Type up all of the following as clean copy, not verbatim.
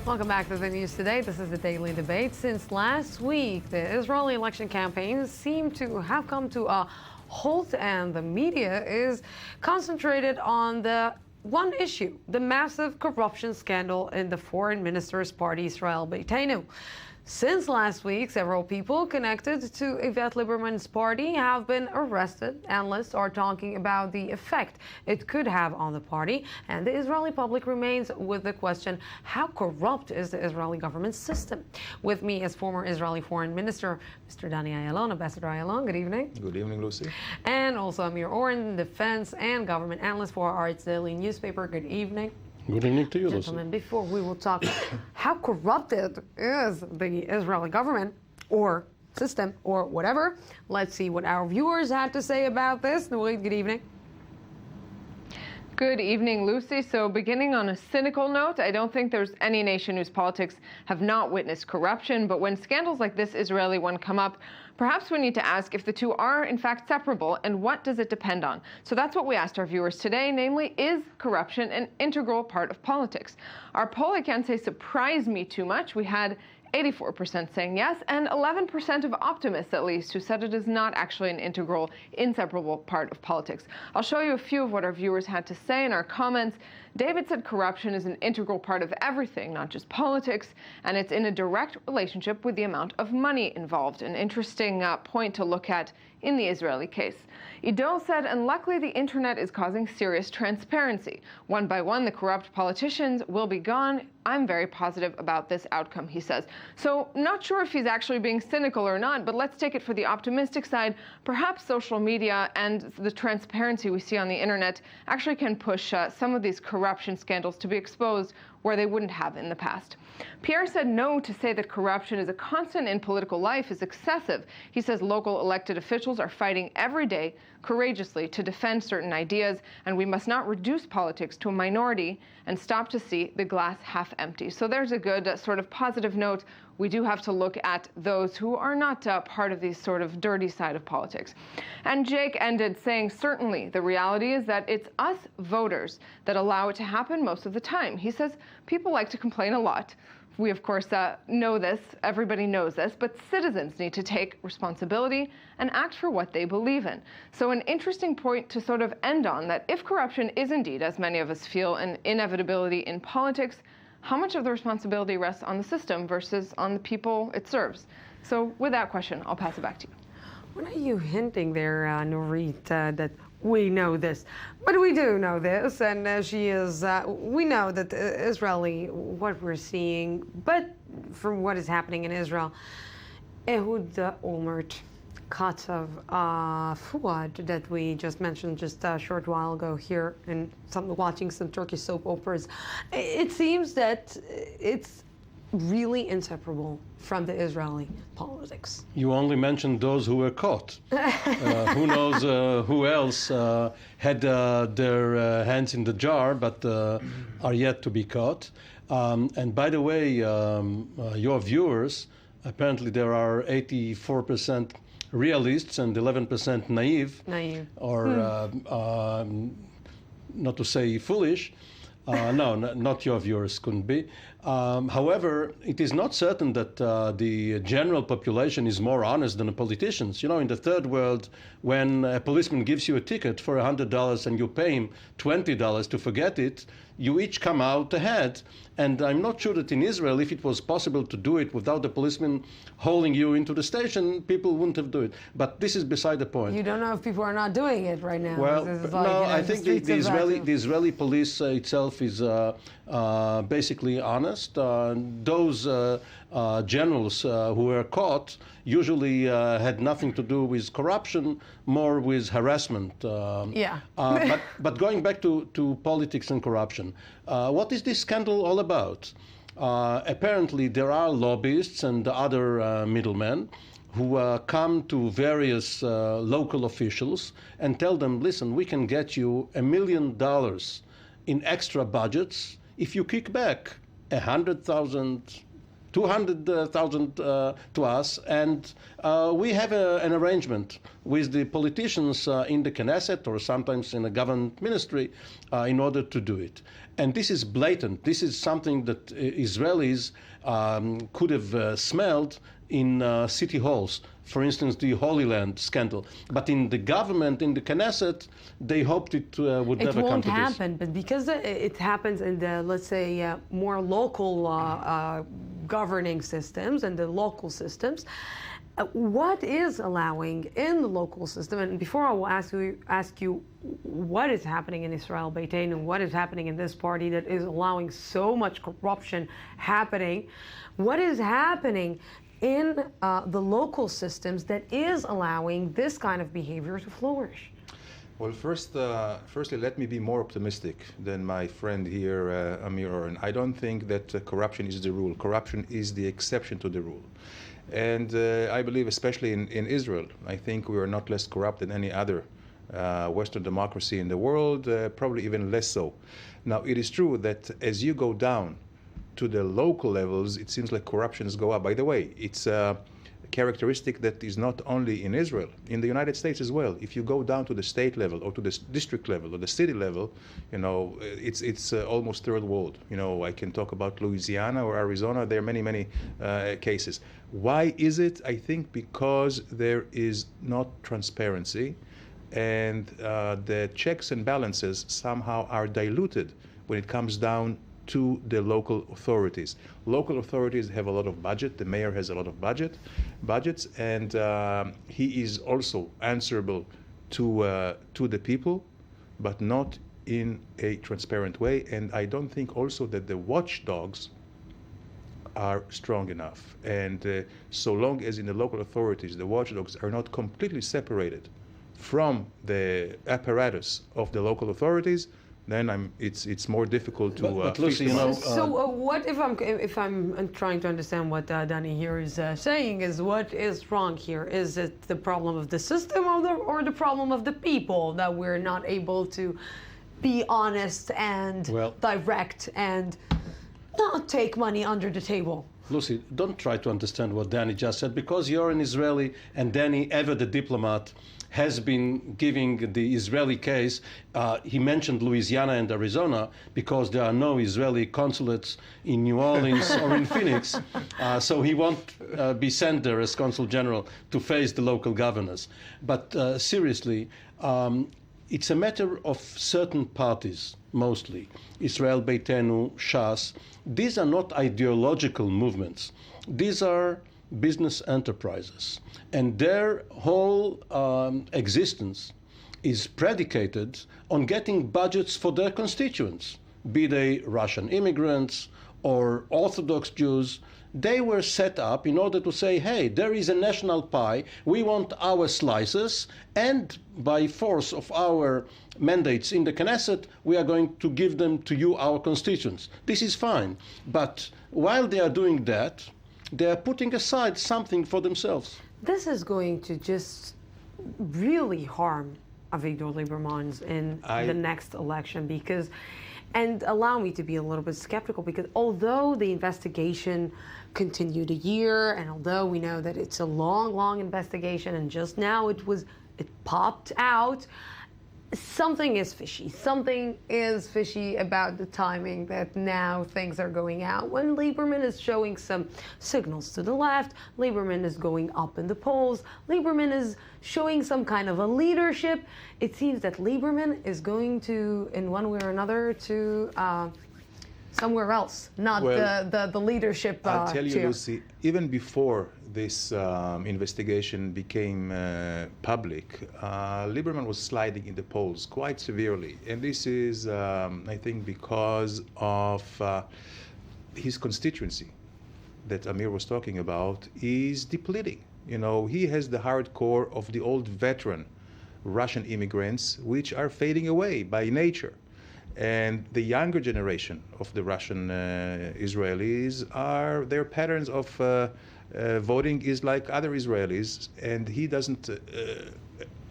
Welcome back to the news today. This is the Daily Debate. Since last week, the Israeli election campaigns seem to have come to a halt, and the media is concentrated on the one issue, the massive corruption scandal in the foreign minister's party, Israel Beitenu. Since last week, several people connected to Yvette Lieberman's party have been arrested. Analysts are talking about the effect it could have on the party, and the Israeli public remains with the question, how corrupt is the Israeli government system? With me is former Israeli Foreign Minister, Mr. Danny Ayalon. Ambassador Ayalon, good evening. Good evening, Lucy. And also Amir Oren, defense and government analyst for our daily newspaper. Good evening. Good evening to you, Gentlemen, Lucy. before we will talk how corrupted is the Israeli government or system or whatever, let's see what our viewers had to say about this. Nourid, good evening. Good evening, Lucy. So beginning on a cynical note, I don't think there's any nation whose politics have not witnessed corruption, but when scandals like this Israeli one come up, perhaps we need to ask if the two are in fact separable and what does it depend on. So that's what we asked our viewers today, namely, is corruption an integral part of politics? Our poll, I can't say surprised me too much. We had 84% saying yes, and 11% of optimists, at least, who said it is not actually an integral, inseparable part of politics. I'll show you a few of what our viewers had to say in our comments. David said corruption is an integral part of everything, not just politics, and it's in a direct relationship with the amount of money involved. An interesting point to look at in the Israeli case. Idol said, and luckily the internet is causing serious transparency. One by one, the corrupt politicians will be gone. I'm very positive about this outcome, he says. So not sure if he's actually being cynical or not, but let's take it for the optimistic side. Perhaps social media and the transparency we see on the internet actually can push some of these corruption scandals to be exposed where they wouldn't have in the past. Pierre said no to say that corruption is a constant in political life is excessive. He says local elected officials are fighting every day courageously to defend certain ideas, and we must not reduce politics to a minority and stop to see the glass half empty. So there's a good sort of positive note. We do have to look at those who are not part of the sort of dirty side of politics. And Jake ended saying, certainly, the reality is that it's us voters that allow it to happen most of the time. He says people like to complain a lot. We, of course, know this. Everybody knows this. But citizens need to take responsibility and act for what they believe in. So an interesting point to sort of end on, that if corruption is indeed, as many of us feel, an inevitability in politics, how much of the responsibility rests on the system versus on the people it serves? So with that question, I'll pass it back to you. What are you hinting there, Nourid, that we know this? But we do know this, and we know that Israeli, what we're seeing, but from what is happening in Israel, Ehud Olmert, Katsav, Fuad, that we just mentioned just a short while ago here, and watching some Turkish soap operas, it seems that it's really inseparable from the Israeli politics. You only mentioned those who were caught. Who knows who else had their hands in the jar but are yet to be caught. And by the way, your viewers, apparently there are 84% realists and 11% naive. Or not to say foolish. No, not your viewers couldn't be. However, it is not certain that the general population is more honest than the politicians. You know, in the third world, when a policeman gives you a ticket for $100 and you pay him $20 to forget it, you each come out ahead. And I'm not sure that in Israel, if it was possible to do it without the policeman hauling you into the station, people wouldn't have done it. But this is beside the point. You don't know if people are not doing it right now. Well, I think the Israeli police itself is basically honest. Those generals who were caught usually had nothing to do with corruption, more with harassment. But going back to politics and corruption, what is this scandal all about? Apparently, there are lobbyists and other middlemen who come to various local officials and tell them, listen, we can get you $1 million in extra budgets if you kick back $100,000, 200,000 to us, and we have an arrangement with the politicians in the Knesset or sometimes in a government ministry in order to do it. And this is blatant. This is something that Israelis could have smelled in city halls. For instance, the Holy Land scandal. But in the government, in the Knesset, they hoped it would never come to this. It won't happen, but because it happens in the, let's say, more local governing systems and the local systems, what is allowing in the local system, and before I will ask you what is happening in Israel Beiteinu and what is happening in this party that is allowing so much corruption happening, what is happening in the local systems that is allowing this kind of behavior to flourish? Well, firstly, let me be more optimistic than my friend here, Amir Oren. I don't think that corruption is the rule. Corruption is the exception to the rule. And I believe, especially in Israel, I think we are not less corrupt than any other Western democracy in the world, probably even less so. Now, it is true that as you go down to the local levels, it seems like corruptions go up. By the way, it's a characteristic that is not only in Israel, in the United States as well. If you go down to the state level or to the district level or the city level, you know, it's almost third world. You know, I can talk about Louisiana or Arizona. There are many cases. Why is it? I think because there is not transparency, and the checks and balances somehow are diluted when it comes down to the local authorities. Local authorities have a lot of budget. The mayor has a lot of budgets, and he is also answerable to the people, but not in a transparent way. And I don't think also that the watchdogs are strong enough. And so long as in the local authorities the watchdogs are not completely separated from the apparatus of the local authorities, then it's more difficult to. But Lucy, you know. So what if I'm trying to understand what Danny here is saying is what is wrong here? Is it the problem of the system or the problem of the people that we're not able to be honest and direct and not take money under the table? Lucy, don't try to understand what Danny just said, because you're an Israeli and Danny, ever the diplomat, has been giving the Israeli case. He mentioned Louisiana and Arizona because there are no Israeli consulates in New Orleans or in Phoenix, so he won't be sent there as consul general to face the local governors. But seriously, it's a matter of certain parties, mostly Israel Beiteinu, Shas. These are not ideological movements. These are business enterprises, and their whole existence is predicated on getting budgets for their constituents, be they Russian immigrants or Orthodox Jews. They were set up in order to say, hey, there is a national pie, we want our slices, and by force of our mandates in the Knesset, we are going to give them to you, our constituents. This is fine. But while they are doing that, they are putting aside something for themselves. This is going to just really harm Avigdor Lieberman in the next election, because, and allow me to be a little bit skeptical, because although the investigation continued a year, and although we know that it's a long investigation, and just now it popped out, something is fishy. Something is fishy about the timing that now things are going out. When Lieberman is showing some signals to the left, Lieberman is going up in the polls, Lieberman is showing some kind of a leadership, it seems that Lieberman is going to, in one way or another, to somewhere else, not the leadership I'll tell you, chair. Lucy, even before this investigation became public, Lieberman was sliding in the polls quite severely. And this is, I think, because of his constituency that Amir was talking about is depleting. You know, he has the hardcore of the old veteran Russian immigrants, which are fading away by nature. And the younger generation of the Russian Israelis their patterns of voting is like other Israelis, and he doesn't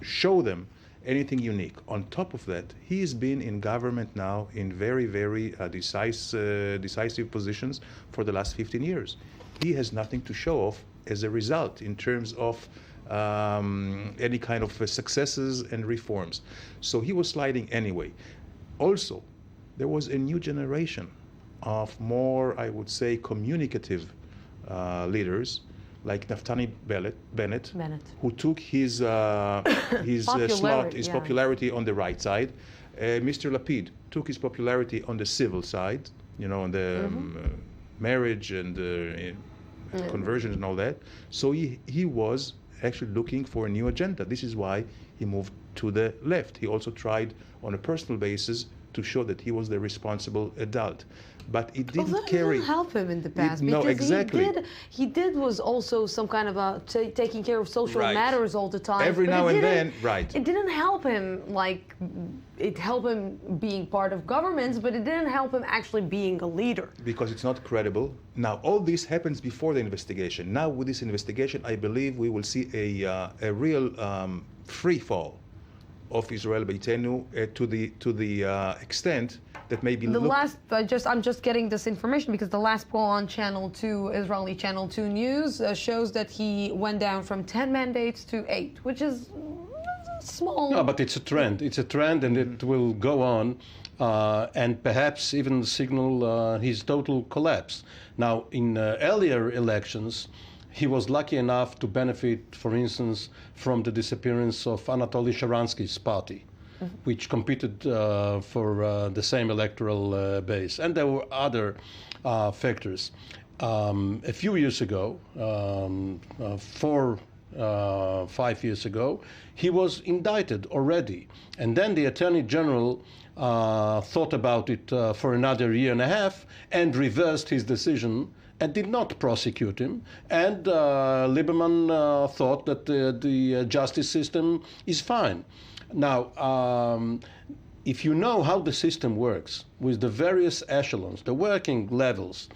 show them anything unique. On top of that, he has been in government now in very, very decisive positions for the last 15 years. He has nothing to show off as a result in terms of any kind of successes and reforms. So he was sliding anyway. Also, there was a new generation of more, I would say, communicative leaders, like Naftali Bennett, who took his popularity on the right side. Mr. Lapid took his popularity on the civil side, on the marriage and conversions and all that. So he was actually looking for a new agenda. This is why he moved to the left. He also tried on a personal basis to show that he was the responsible adult. But it didn't carry. It didn't help him in the past. No, because exactly. He did was also some kind of taking care of social matters all the time. Every now and then, right. It didn't help him like it helped him being part of governments, but it didn't help him actually being a leader. Because it's not credible. Now, all this happens before the investigation. Now, with this investigation, I believe we will see a real free fall of Israel Beitenu to the extent that maybe I'm just getting this information because the last poll on Channel 2, Israeli Channel 2 News, shows that he went down from 10 mandates to 8, which is small. No, but it's a trend. It's a trend, and it will go on, and perhaps even signal his total collapse. Now, in earlier elections, he was lucky enough to benefit, for instance, from the disappearance of Anatoly Sharansky's party, which competed for the same electoral base. And there were other factors. A few years ago, 5 years ago, he was indicted already. And then the Attorney General thought about it for another year and a half and reversed his decision and did not prosecute him. And Lieberman thought that the justice system is fine. Now, if you know how the system works with the various echelons, the working levels,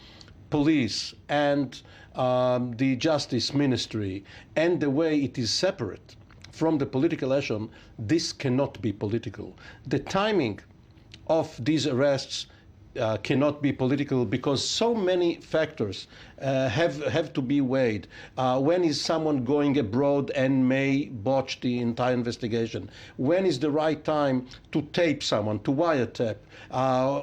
police and the justice ministry, and the way it is separate from the political echelon, this cannot be political. The timing of these arrests cannot be political because so many factors have to be weighed. When is someone going abroad and may botch the entire investigation? When is the right time to tape someone, to wiretap?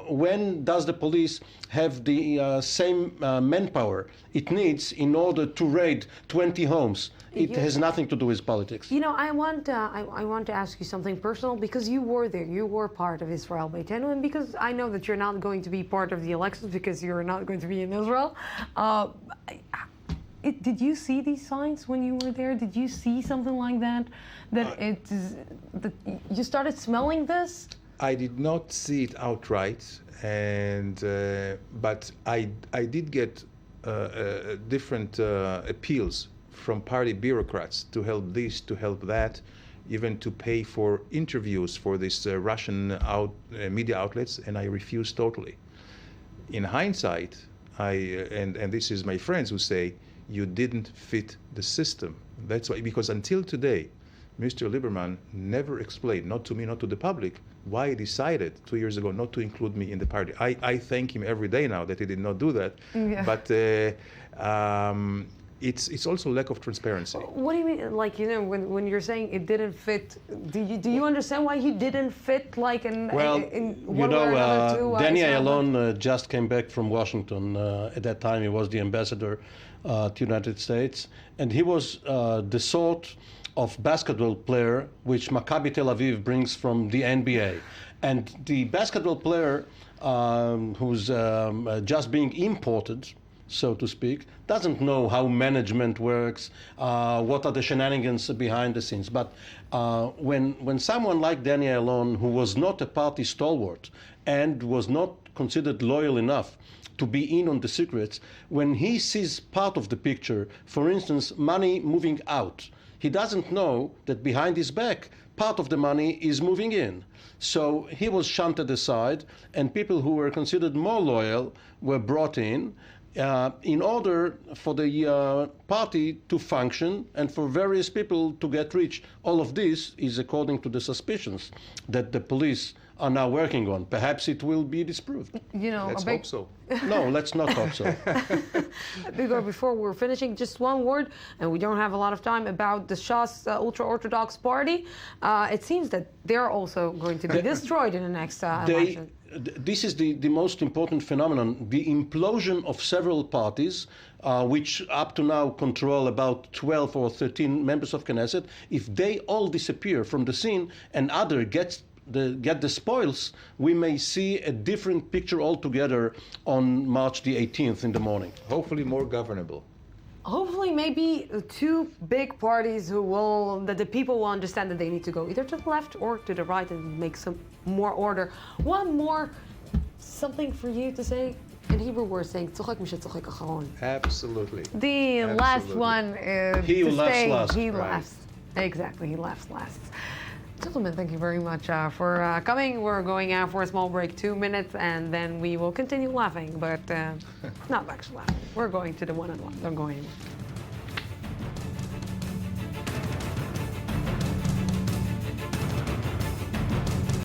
When does the police have the same manpower it needs in order to raid 20 homes? It has nothing to do with politics. I want to ask you something personal because you were there. You were part of Israel Beitenu, and because I know that you're not going to be part of the elections because you're not going to be in Israel. Did you see these signs when you were there? Did you see something like that? That you started smelling this? I did not see it outright, and but I did get different appeals from party bureaucrats to help this, to help that, even to pay for interviews for these Russian media outlets, and I refused totally. In hindsight, and this is my friends who say, you didn't fit the system. That's why, because until today, Mr. Lieberman never explained, not to me, not to the public, why he decided 2 years ago not to include me in the party. I thank him every day now that he did not do that. Yeah. But it's also lack of transparency. What do you mean? Like, when you're saying it didn't fit, do you understand why he didn't fit? Like in one way or another too? Danny Ayalon just came back from Washington. At that time, he was the ambassador to the United States, and he was the sort of basketball player which Maccabi Tel Aviv brings from the NBA, and the basketball player who's just being imported, so to speak, doesn't know how management works, what are the shenanigans behind the scenes. But when someone like Danny Ayalon, who was not a party stalwart and was not considered loyal enough to be in on the secrets, when he sees part of the picture, for instance, money moving out, he doesn't know that behind his back, part of the money is moving in. So he was shunted aside, and people who were considered more loyal were brought in. in order for the party to function and for various people to get rich. All of this is according to the suspicions that the police are now working on. Perhaps it will be disproved. You know, Let's hope so. No, let's not hope so. Before we're finishing, just one word, and we don't have a lot of time, about the Shas ultra-Orthodox party. It seems that they're also going to be destroyed in the next election. This is the most important phenomenon, the implosion of several parties, which up to now control about 12 or 13 members of Knesset. If they all disappear from the scene and other get the spoils, we may see a different picture altogether on March the 18th in the morning. Hopefully more governable. Hopefully, maybe two big parties that the people will understand that they need to go either to the left or to the right and make some more order. One more, something for you to say. In Hebrew, we're saying tzachak mishet tzachak acharon. Absolutely. The last one is He who laughs last. He Right. laughs. Exactly, he laughs last. Gentlemen, thank you very much for coming. We're going out for a small break, 2 minutes, and then we will continue laughing, but not actually laughing. We're going to the one-on-one. Don't go anywhere.